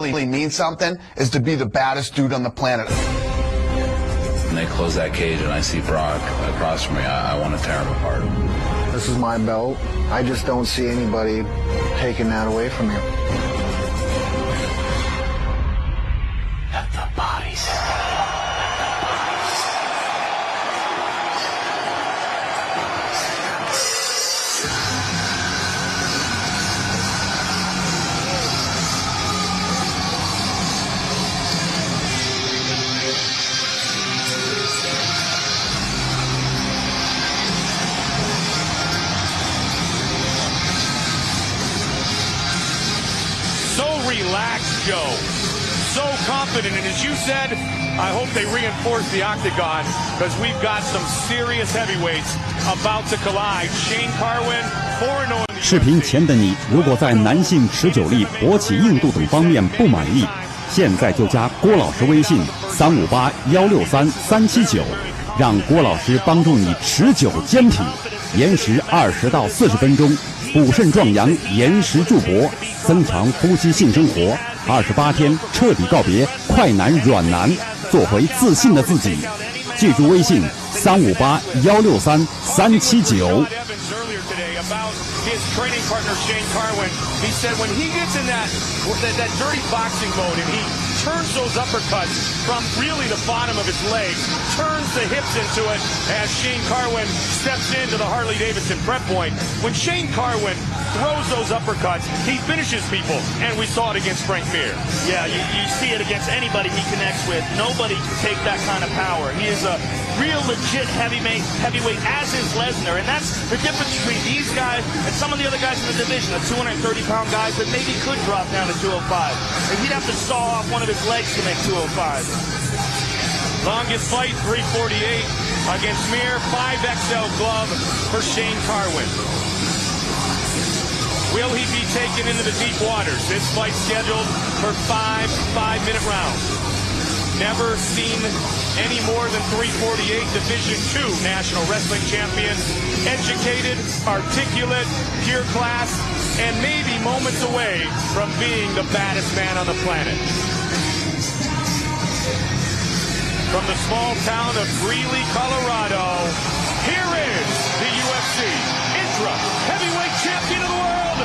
really means something is to be the baddest dude on the planet. When they close that cage and I see Brock across from me, I want to tear him apart. This is my belt. I just don't see anybody taking that away from you. Let the bodies. Relaxed, Joe. So confident, and as you said, I hope they reinforce the octagon because we've got some serious heavyweights about to collide. Shane Carwin, 4-0. 视频前的你，如果在男性持久力、勃起硬度等方面不满意，现在就加郭老师微信358-163-379，让郭老师帮助你持久坚挺，延时20到40分钟。补肾壮阳，延时助勃，增强夫妻性生活，28天彻底告别快男软男，做回自信的自己。记住微信358-163-379。His training partner Shane Carwin, he said when he gets in that dirty boxing mode and he turns those uppercuts from really the bottom of his legs, turns the hips into it as Shane Carwin steps into the Harley-Davidson prep point. When Shane Carwin throws those uppercuts, he finishes people, and we saw it against Frank Mir. Yeah, you see it against anybody he connects with. Nobody can take that kind of power. He is a real legit heavyweight, as is Lesnar, and that's the difference between these guys and some of the other guys in the division, the 230-pound guys that maybe could drop down to 205. And he'd have to saw off one of his legs to make 205. Longest fight, 348 against Mir, 5XL glove for Shane Carwin. Will he be taken into the deep waters? This fight scheduled for 5 5-minute rounds. Never seen any more than 348. Division II National Wrestling Champion. Educated, articulate, pure class, and maybe moments away from being the baddest man on the planet. From the small town of Greeley, Colorado, here is the UFC heavyweight champion of the world,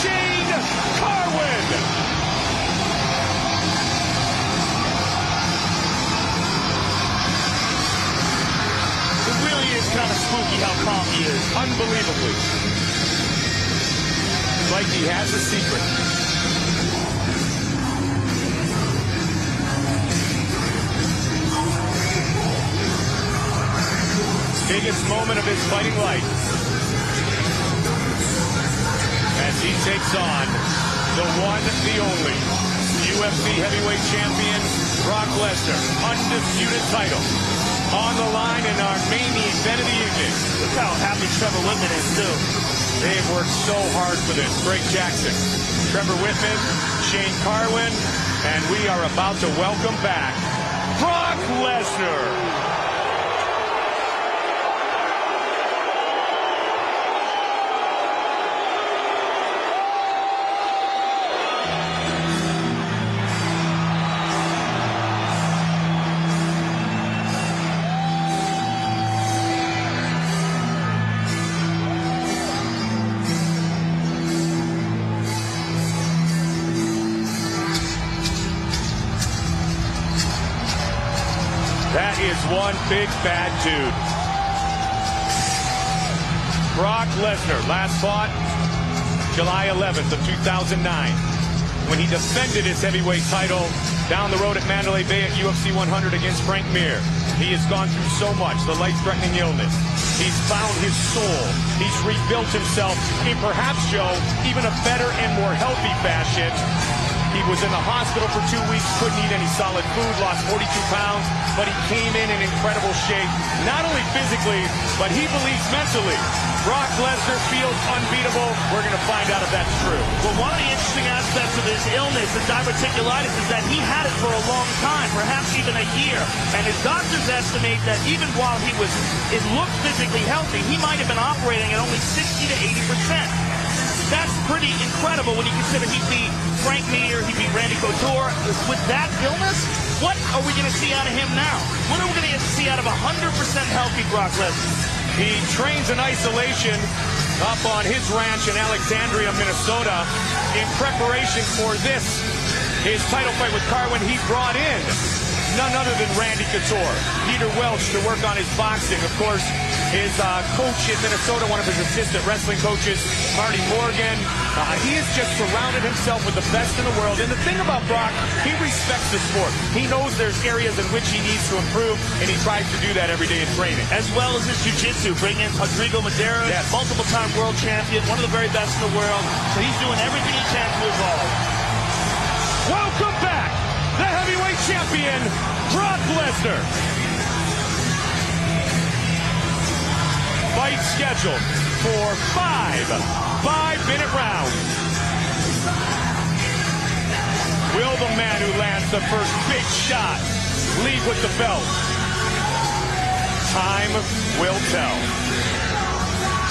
Shane Carwin. It really is kind of spooky how calm he is. Unbelievably. Like he has a secret. Biggest moment of his fighting life as he takes on the one, the only UFC heavyweight champion, Brock Lesnar. Undisputed title on the line in our main event of the evening. Look how happy Trevor Whitman is, too. They've worked so hard for this. Greg Jackson, Trevor Whitman, Shane Carwin, and we are about to welcome back Brock Lesnar. That is one big bad dude. Brock Lesnar last fought July 11th of 2009 when he defended his heavyweight title down the road at Mandalay Bay at UFC 100 against Frank Mir. He has gone through so much, the life-threatening illness. He's found his soul. He's rebuilt himself in perhaps, Joe, even a better and more healthy fashion. He was in the hospital for 2 weeks, couldn't eat any solid food, lost 42 pounds, but he came in incredible shape, not only physically, but he believes mentally. Brock Lesnar feels unbeatable. We're going to find out if that's true. Well, one of the interesting aspects of his illness, the diverticulitis, is that he had it for a long time, perhaps even a year. And his doctors estimate that even while it looked physically healthy, he might have been operating at only 60 to 80%. That's pretty incredible when you consider he beat Frank Mir, he beat Randy Couture. With that illness, what are we going to see out of him now? What are we going to see out of 100% healthy Brock Lesnar? He trains in isolation up on his ranch in Alexandria, Minnesota, in preparation for this, his title fight with Carwin. He brought in none other than Randy Couture, Peter Welch, to work on his boxing. Of course, his coach in Minnesota, one of his assistant wrestling coaches, Marty Morgan. He has just surrounded himself with the best in the world. And the thing about Brock, he respects the sport. He knows there's areas in which he needs to improve, and he tries to do that every day in training. As well as his jiu-jitsu, bringing in Rodrigo Madera, yes, multiple-time world champion, one of the very best in the world. So he's doing everything he can to evolve. Welcome back, the heavyweight champion, Brock Lesnar. Fight scheduled for 5 5-minute rounds. Will the man who lands the first big shot leave with the belt? Time will tell.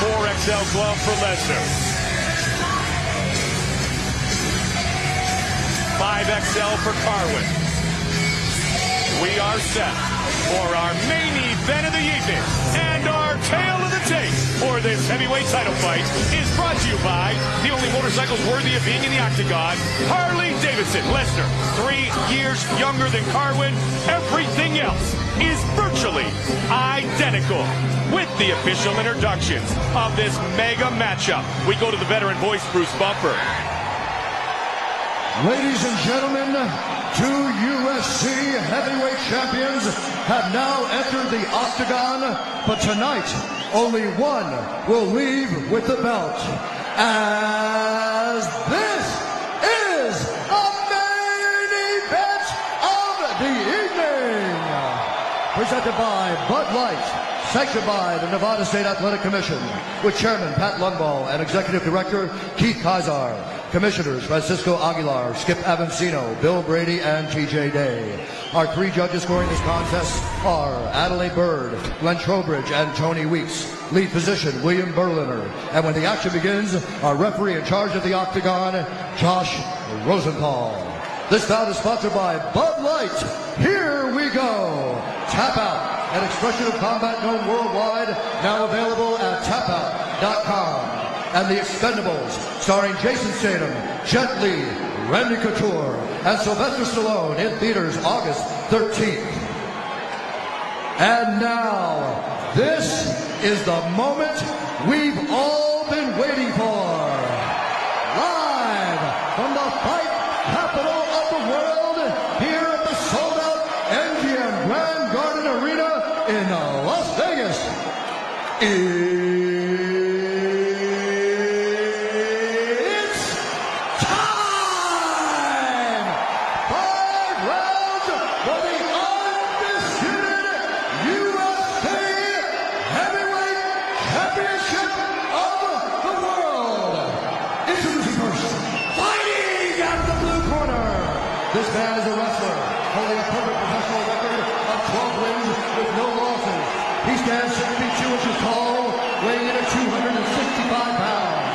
4XL glove for Lesnar. 5XL for Carwin. We are set for our main event of the evening, and our tale of the tape for this heavyweight title fight is brought to you by the only motorcycles worthy of being in the octagon, Harley Davidson. Lesnar, 3 years younger than Carwin. Everything else is virtually identical. With the official introductions of this mega matchup, we go to the veteran voice, Bruce Buffer. Ladies and gentlemen, 2 UFC heavyweight champions have now entered the octagon, but tonight only one will leave with the belt. As this is the main event of the evening, presented by Bud Light, sanctioned by the Nevada State Athletic Commission, with Chairman Pat Lundvall and Executive Director Keith Kazar. Commissioners Francisco Aguilar, Skip Avancino, Bill Brady, and TJ Day. Our 3 judges scoring this contest are Adelaide Bird, Glenn Trowbridge, and Tony Weeks. Lead physician William Berliner. And when the action begins, our referee in charge of the octagon, Josh Rosenthal. This bout is sponsored by Bud Light. Here we go. Tap Out, an expression of combat known worldwide, now available at tapout.com. And The Expendables, starring Jason Statham, Jet Li, Randy Couture, and Sylvester Stallone, in theaters August 13th. And now, this is the moment we've all been waiting for. Live from the fight capital of the world, here at the sold-out MGM Grand Garden Arena in Las Vegas. This man is a wrestler, holding a perfect professional record of 12 wins with no losses. He stands 6 feet 2 inches tall, weighing in at 265 pounds.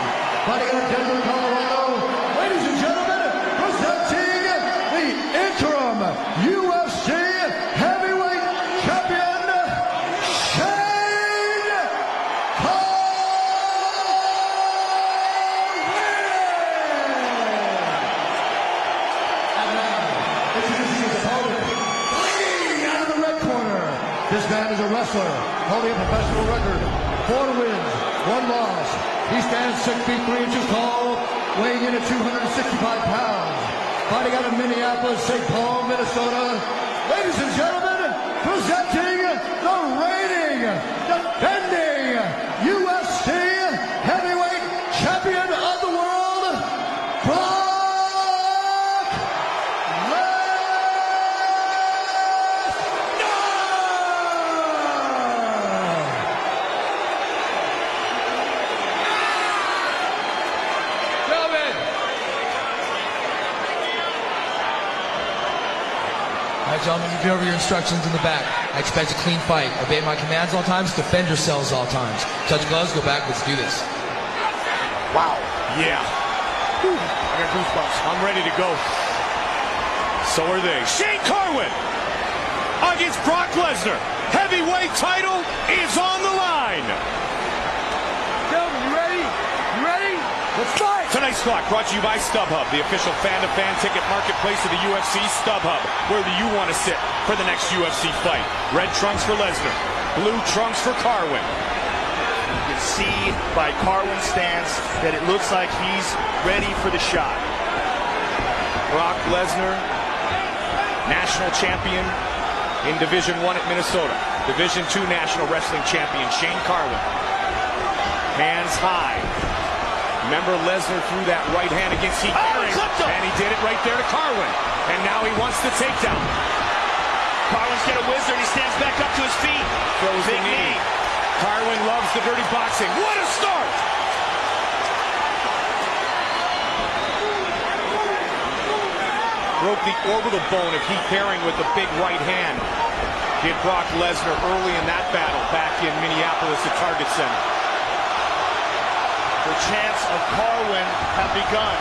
Fighting out of Denver, Colorado, ladies and gentlemen, presenting the interim UFC heavyweight champion, Shane Carwin. Introducing his opponent, fighting out of the red corner. This man is a wrestler, holding a professional record, 4 wins, 1 loss. He stands 6 feet 3 inches tall, weighing in at 265 pounds. Fighting out of Minneapolis, St. Paul, Minnesota. Ladies and gentlemen, presenting the reigning, defending UFC heavyweight champion of the world, Brock All right, gentlemen, you've been over your instructions in the back. I expect a clean fight. Obey my commands all times. Defend yourselves all times. Touch gloves. Go back. Let's do this. Wow. Yeah. Whew. I got goosebumps. I'm ready to go. So are they. Shane Carwin against Brock Lesnar. Heavyweight title is on the line. Gentlemen, you ready? You ready? Let's fight! Tonight's clock brought to you by StubHub, the official fan-to-fan ticket marketplace of the UFC. StubHub, where do you want to sit for the next UFC fight? Red trunks for Lesnar, blue trunks for Carwin. You can see by Carwin's stance that it looks like he's ready for the shot. Brock Lesnar, national champion in Division I at Minnesota. Division II national wrestling champion Shane Carwin. Hands high. Remember, Lesnar threw that right hand against Heath Herring, and he did it right there to Carwin. And now he wants the takedown. Carwin's got a wizard. He stands back up to his feet. Throws the knee. Carwin loves the dirty boxing. What a start! Broke the orbital bone of Heath Herring with the big right hand. Did Brock Lesnar early in that battle back in Minneapolis at Target Center. The chants of Carwin have begun.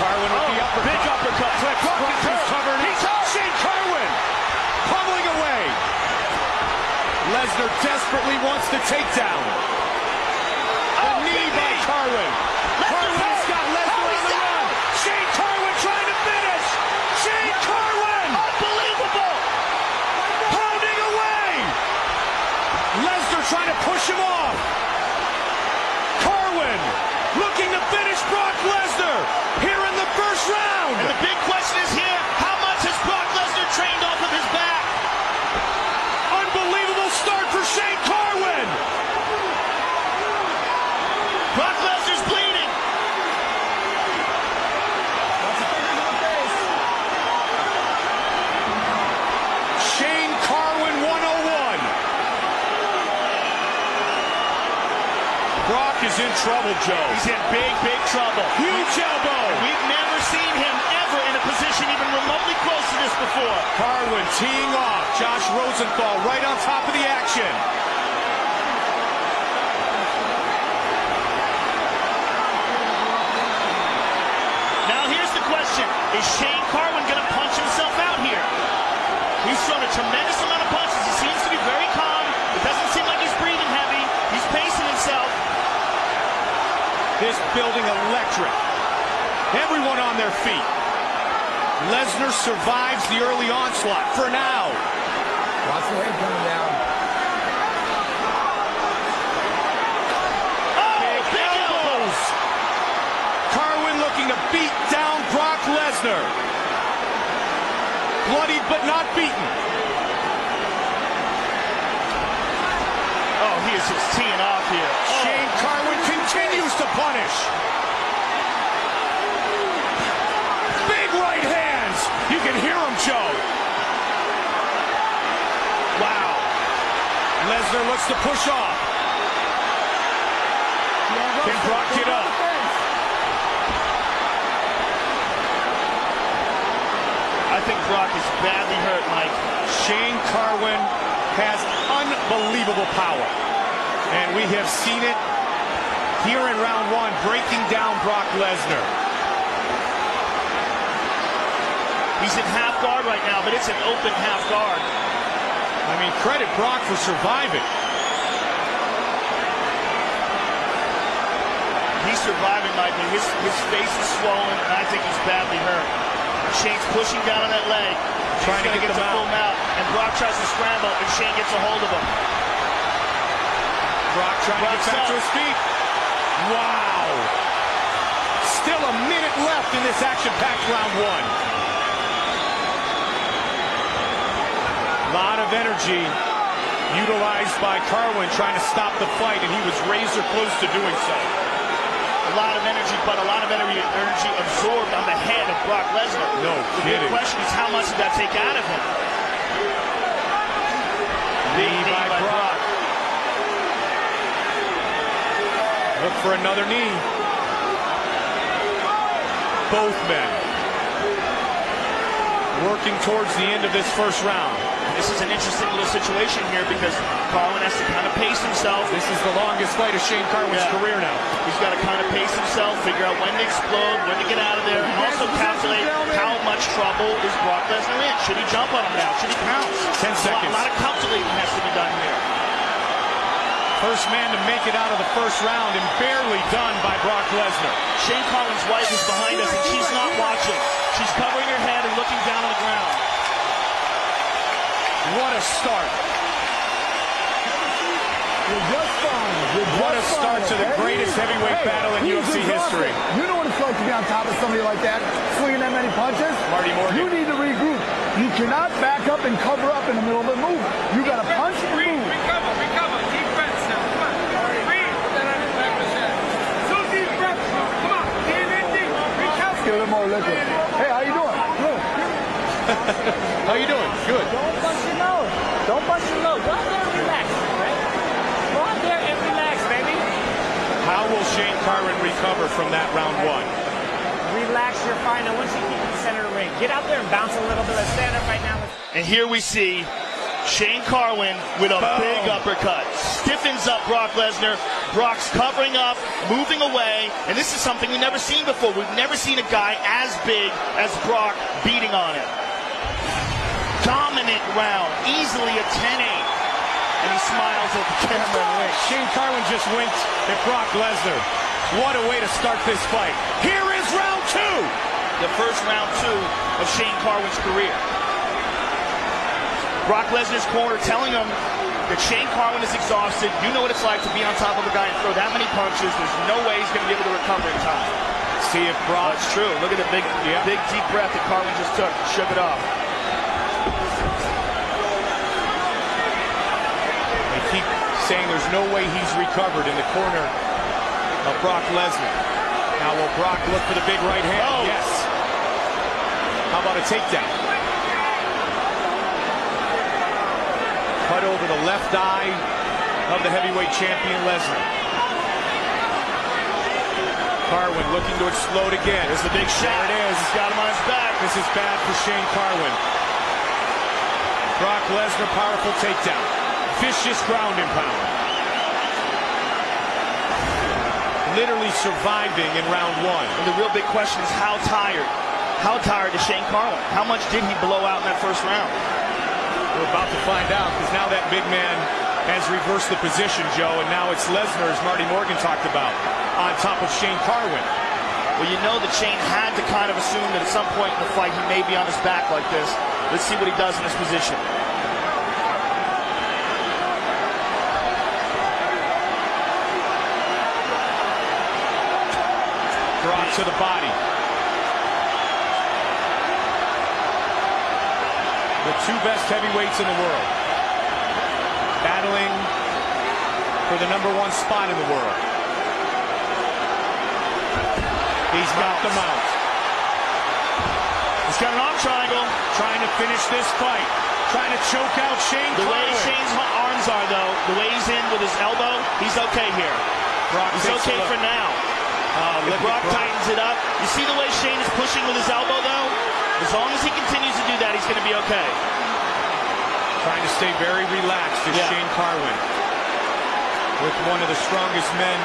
Carwin with the uppercut. Big uppercut. Brock is covering it. Shane Carwin pummeling away. Lesnar desperately wants the takedown. The knee by Carwin. Carwin's got Lesnar on the run. Shane Carwin trying to finish. Shane Carwin! Unbelievable! Pounding away! Lesnar trying to push him off. Carwin looking to finish Brock Lesnar here in the first round. And the big question is here, how much has Brock Lesnar trained off of his back? Unbelievable start for Shane Carwin. Brock Lesnar's bleeding. Shane Carwin 101. Brock is in trouble, Joe. He's in big, big trouble. Huge elbow. We've never seen him ever in a position even remotely close to this before. Carwin teeing off. Josh Rosenthal right on top of the action. Now here's the question. Is Shane Carwin going to punch himself out here? He's thrown a tremendous amount of punches. He seems to be very calm. It doesn't seem like he's breathing heavy. He's pacing himself. This building electric. Everyone on their feet. Lesnar survives the early onslaught for now. Watch the head coming down. Oh, big elbows! Carwin looking to beat down Brock Lesnar. Bloodied but not beaten. Oh, he is just teeing off here. Shane Carwin continues to punish. Big right hands. You can hear him, Joe. Wow. Lesnar looks to push off. Can Brock get up? I think Brock is badly hurt, Mike. Shane Carwin has unbelievable power. And we have seen it here in round one, breaking down Brock Lesnar. He's in half guard right now, but it's an open half guard. I mean, credit Brock for surviving. He's surviving, Mike, but his face is swollen, and I think he's badly hurt. Shane's pushing down on that leg. Trying to get the full mount. And Brock tries to scramble, and Shane gets a hold of him. Brock trying to get back to his feet. Wow. Still a minute left in this action-packed round one. A lot of energy utilized by Carwin trying to stop the fight, and he was razor close to doing so. A lot of energy, but a lot of energy absorbed on the head of Brock Lesnar. No kidding. The question is, how much did that take out of him? Knee by Brock. Look for another knee. Both men working towards the end of this first round. This is an interesting little situation here because Carwin has to kind of pace himself. This is the longest fight of Shane Carwin's career now. He's got to kind of pace himself, figure out when to explode, when to get out of there, and also calculate how much trouble is Brock Lesnar in. Should he jump on him now? Should he pounce? 10 seconds. A lot of calculating has to be done here. First man to make it out of the first round and barely done by Brock Lesnar. Shane Carwin's wife is behind us and she's not watching. She's covering her head and looking down on the ground. What a start. You're just fine. What a start to the greatest heavyweight battle in UFC history. You know what it's like to be on top of somebody like that, swinging that many punches? Marty Morgan. You need to regroup. You cannot back up and cover up in the middle of the move. You got to punch and move. Recover. Deep breaths now. Come on. Breathe. Put that on your back for a second. Two deep breaths. Come on. Breathe in deep. Recover. Give it more liquid. Hey, how you doing? Good. How you doing? Good. Don't bust your nose. Don't bust your nose. Go out there and relax, right? Go out there and relax, baby. How will Shane Carwin recover from that round one? Relax, you're fine. Now, once you keep in the center of the ring, get out there and bounce a little bit. Let's stand up right now. And here we see Shane Carwin with a big uppercut. Stiffens up Brock Lesnar. Brock's covering up, moving away. And this is something we've never seen before. We've never seen a guy as big as Brock beating on him. Dominant round, easily a 10-8. And he smiles at the camera. Shane Carwin just winked at Brock Lesnar. What a way to start this fight. Here is round two. The first round two of Shane Carwin's career. Brock Lesnar's corner telling him that Shane Carwin is exhausted. You know what it's like to be on top of a guy and throw that many punches. There's no way he's going to be able to recover in time. See if Brock... That's true. Look at the big deep breath that Carwin just took. Shook it off. They keep saying there's no way he's recovered in the corner of Brock Lesnar. Now will Brock look for the big right hand? Oh. Yes. How about a takedown? Cut over the left eye of the heavyweight champion Lesnar. Carwin looking to explode again. There's the big shot. There it is. He's got him on his back. This is bad for Shane Carwin. Brock Lesnar, powerful takedown. Vicious ground and pound. Literally surviving in round one. And the real big question is how tired? How tired is Shane Carwin? How much did he blow out in that first round? We're about to find out because now that big man has reversed the position, Joe, and now it's Lesnar, as Marty Morgan talked about, on top of Shane Carwin. Well, you know that Shane had to kind of assume that at some point in the fight he may be on his back like this. Let's see what he does in this position. Brought to the body. The two best heavyweights in the world battling for the #1 spot in the world. He's got the mount. He's got an arm triangle. Trying to finish this fight. Trying to choke out Shane Carwin. The way Shane's arms are, though, the way he's in with his elbow, he's okay here. He's okay for now. If Brock tightens it up, you see the way Shane is pushing with his elbow, though? As long as he continues to do that, he's going to be okay. Trying to stay very relaxed is Shane Carwin. With one of the strongest men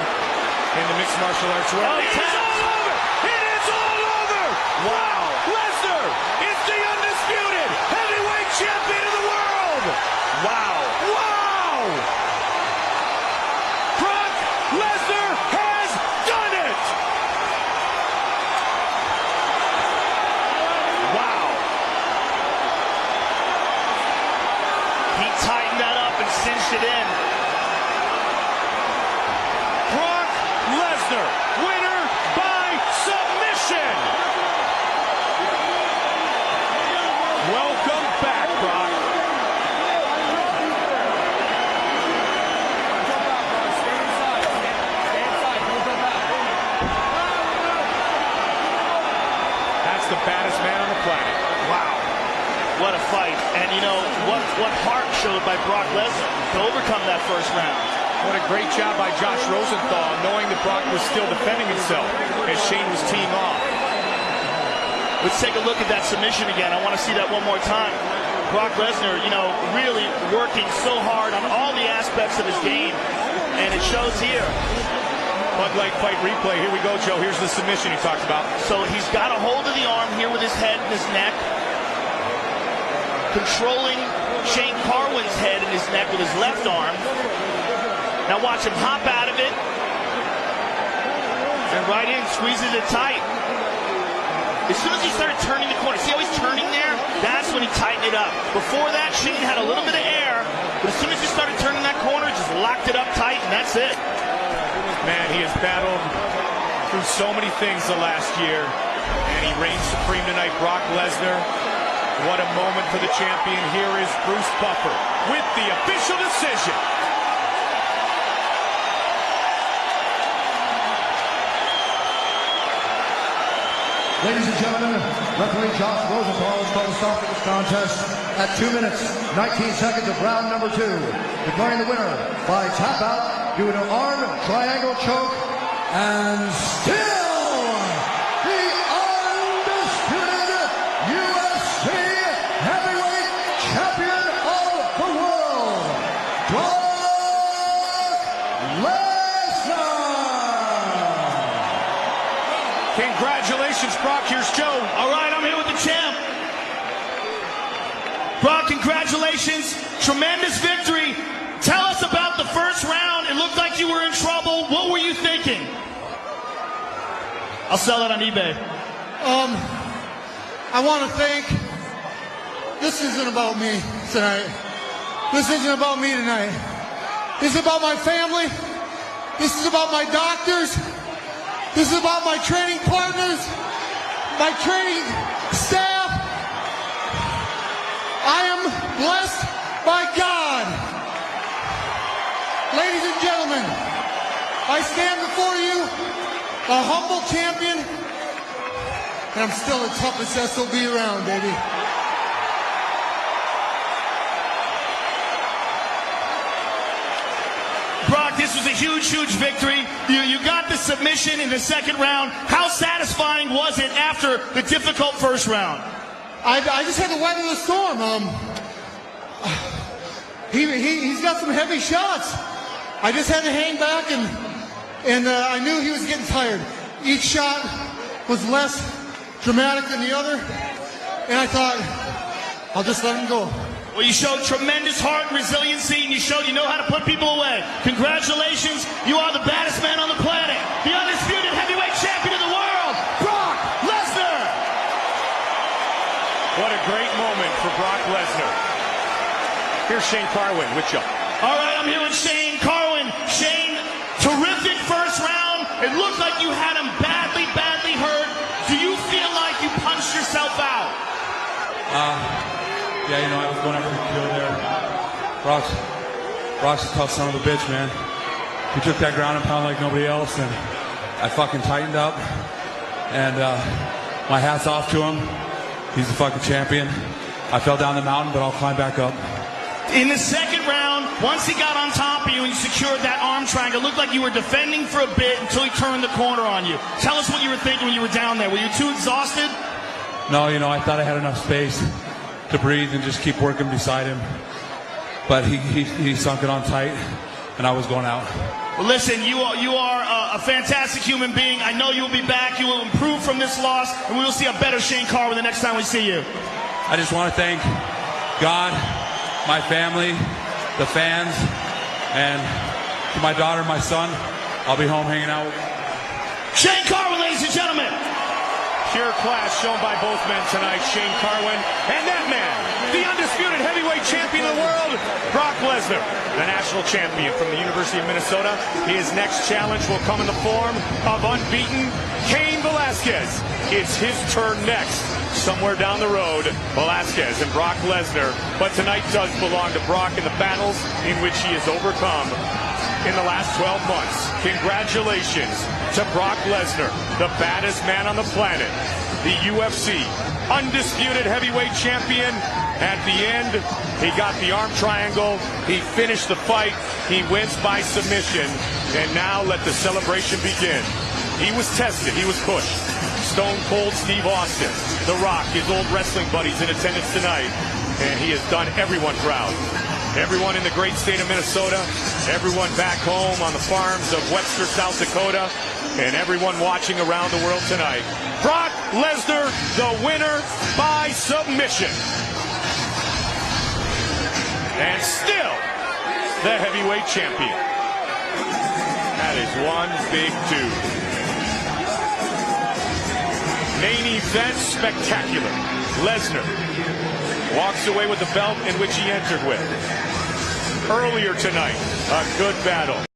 in the mixed martial arts world. Oh, it is all over! It is all over! Wow. Lesnar is the undisputed heavyweight champion of the world! Wow. Wow! Brock Lesnar has done it! Wow. He tightened that up and cinched it in. Brock Lesnar, winner by submission! Welcome back, Brock. That's the baddest man on the planet. Wow. What a fight. And you know, what heart showed by Brock Lesnar to overcome that first round. What a great job by Josh Rosenthal, knowing that Brock was still defending himself as Shane was teeing off. Let's take a look at that submission again. I want to see that one more time. Brock Lesnar, you know, really working so hard on all the aspects of his game, and it shows here. Bud Light fight replay. Here we go, Joe. Here's the submission he talked about. So he's got a hold of the arm here with his head and his neck, controlling Shane Carwin's head and his neck with his left arm. Now watch him hop out of it. And right in, squeezes it tight. As soon as he started turning the corner, see how he's turning there? That's when he tightened it up. Before that, Shane had a little bit of air, but as soon as he started turning that corner, just locked it up tight, and that's it. Man, he has battled through so many things the last year, and he reigns supreme tonight. Brock Lesnar, what a moment for the champion. Here is Bruce Buffer with the official decision. Ladies and gentlemen, referee Josh Rosenthal is going to stop this contest at 2 minutes, 19 seconds of round number 2. Declaring the winner by tap out due to an arm triangle choke, and still the undisputed UFC heavyweight champion of the world, Brock Lesnar. Congratulations, Brock. Here's Joe. All right, I'm here with the champ. Brock, congratulations. Tremendous victory. Tell us about the first round. It looked like you were in trouble. What were you thinking? I'll sell it on eBay. I want to thank, this isn't about me tonight. This isn't about me tonight. This is about my family. This is about my doctors. This is about my training partners, my training staff. I am blessed by God. Ladies and gentlemen, I stand before you, a humble champion, and I'm still the toughest SOB around, baby. Brock, this was a huge, huge victory. You got the submission in the second round. How satisfying was it after the difficult first round? I just had to weather the storm. He's got some heavy shots. I just had to hang back, and I knew he was getting tired. Each shot was less dramatic than the other, and I thought, I'll just let him go. Well, you showed tremendous heart and resiliency, and you showed you know how to put people away. Congratulations. You are the baddest man on the planet. The undisputed heavyweight champion of the world, Brock Lesnar. What a great moment for Brock Lesnar. Here's Shane Carwin with you. All right, I'm here with Shane Carwin. Shane, terrific first round. It looked like you had him badly, badly hurt. Do you feel like you punched yourself out? Yeah, you know, I was going after the kill there. Brock's a tough son of a bitch, man. He took that ground and pound like nobody else, and I fucking tightened up. And my hat's off to him. He's the fucking champion. I fell down the mountain, but I'll climb back up. In the second round, once he got on top of you and you secured that arm triangle, it looked like you were defending for a bit until he turned the corner on you. Tell us what you were thinking when you were down there. Were you too exhausted? No, you know, I thought I had enough space to breathe and just keep working beside him. But he sunk it on tight, and I was going out. Well, listen, you are a fantastic human being. I know you will be back. You will improve from this loss, and we will see a better Shane Carwin the next time we see you. I just want to thank God, my family, the fans, and to my daughter and my son. I'll be home hanging out with you. Shane Carwin, ladies and gentlemen. Pure class shown by both men tonight. Shane Carwin and that man, the undisputed heavyweight champion of the world, Brock Lesnar, the national champion from the University of Minnesota. His next challenge will come in the form of unbeaten Cain Velasquez. It's his turn next. Somewhere down the road, Velasquez and Brock Lesnar. But tonight does belong to Brock in the battles in which he has overcome in the last 12 months. Congratulations to Brock Lesnar, the baddest man on the planet, the UFC undisputed heavyweight champion. At the end, he got the arm triangle. He finished the fight. He wins by submission. And now let the celebration begin. He was tested. He was pushed. Stone Cold Steve Austin, The Rock, his old wrestling buddies in attendance tonight. and he has done everyone proud. Everyone in the great state of Minnesota, everyone back home on the farms of Webster, South Dakota, and everyone watching around the world tonight. Brock Lesnar, the winner by submission. And still the heavyweight champion. That is one big two. Main event spectacular. Lesnar walks away with the belt in which he entered with. Earlier tonight, a good battle.